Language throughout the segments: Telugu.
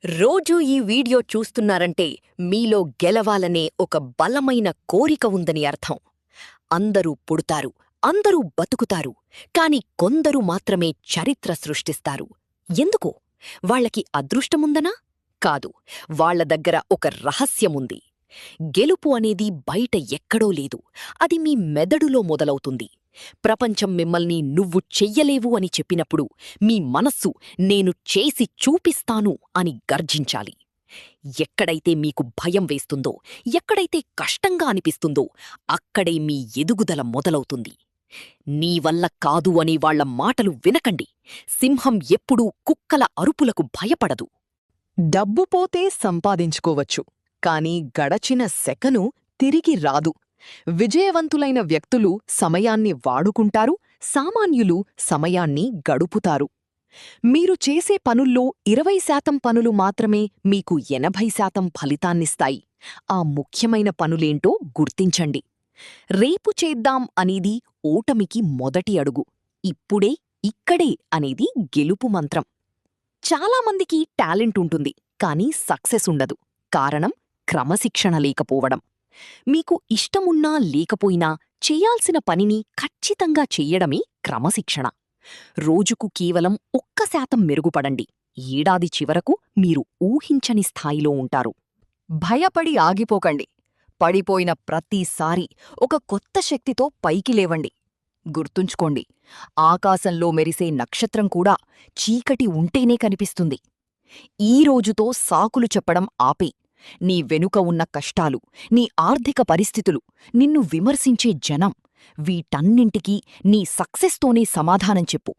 రోజూ ఈ వీడియో చూస్తున్నారంటే మీలో గెలవాలనే ఒక బలమైన కోరిక ఉందని అర్థం. అందరూ పుడతారు, అందరూ బతుకుతారు, కాని కొందరు మాత్రమే చరిత్ర సృష్టిస్తారు. ఎందుకు? వాళ్లకి అదృష్టముందనా? కాదు, వాళ్ల దగ్గర ఒక రహస్యముంది. గెలుపు అనేది బయట ఎక్కడో లేదు, అది మీ మెదడులో మొదలవుతుంది. ప్రపంచం మిమ్మల్ని నువ్వు చెయ్యలేవు అని చెప్పినప్పుడు మీ మనస్సు నేను చేసి చూపిస్తాను అని గర్జించాలి. ఎక్కడైతే మీకు భయం వేస్తుందో, ఎక్కడైతే కష్టంగా అనిపిస్తుందో అక్కడే మీ ఎదుగుదల మొదలవుతుంది. నీవల్ల కాదు అనే వాళ్ల మాటలు వినకండి. సింహం ఎప్పుడూ కుక్కల అరుపులకు భయపడదు. డబ్బు పోతే సంపాదించుకోవచ్చు, కాని గడచిన సెకను తిరిగి రాదు. విజయవంతులైన వ్యక్తులు సమయాన్ని వాడుకుంటారు, సామాన్యులు సమయాన్ని గడుపుతారు. మీరు చేసే పనుల్లో 20% పనులు మాత్రమే మీకు 80% ఫలితాన్నిస్తాయి. ఆ ముఖ్యమైన పనులేంటో గుర్తించండి. రేపు చేద్దాం అనేది ఓటమికి మొదటి అడుగు. ఇప్పుడే, ఇక్కడే అనేది గెలుపు మంత్రం. చాలామందికి టాలెంట్ ఉంటుంది, కానీ సక్సెస్ ఉండదు. కారణం క్రమశిక్షణ లేకపోవడం. మీకు ఇష్టమున్నా లేకపోయినా చెయ్యాల్సిన పనిని ఖచ్చితంగా చెయ్యడమే క్రమశిక్షణ. రోజుకు కేవలం 1% మెరుగుపడండి. ఏడాది చివరకు మీరు ఊహించని స్థాయిలో ఉంటారు. భయపడి ఆగిపోకండి. పడిపోయిన ప్రతిసారి ఒక కొత్త శక్తితో పైకి లేవండి. గుర్తుంచుకోండి, ఆకాశంలో మెరిసే నక్షత్రం కూడా చీకటి ఉంటేనే కనిపిస్తుంది. ఈ రోజుతో సాకులు చెప్పడం ఆపే. నీ వెనుక ఉన్న కష్టాలు, నీ ఆర్థిక పరిస్థితులు, నిన్ను విమర్శించే జనం, వీటన్నింటికీ నీ సక్సెస్తోనే సమాధానం చెప్పు.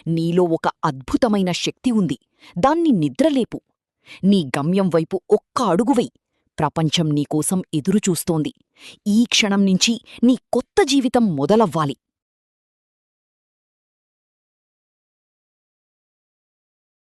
నీలో ఒక అద్భుతమైన శక్తి ఉంది, దాన్ని నిద్రలేపు. నీ గమ్యం వైపు ఒక్క అడుగువెయ్. ప్రపంచం నీకోసం ఎదురుచూస్తోంది. ఈ క్షణం నుంచి నీ కొత్త జీవితం మొదలవ్వాలి.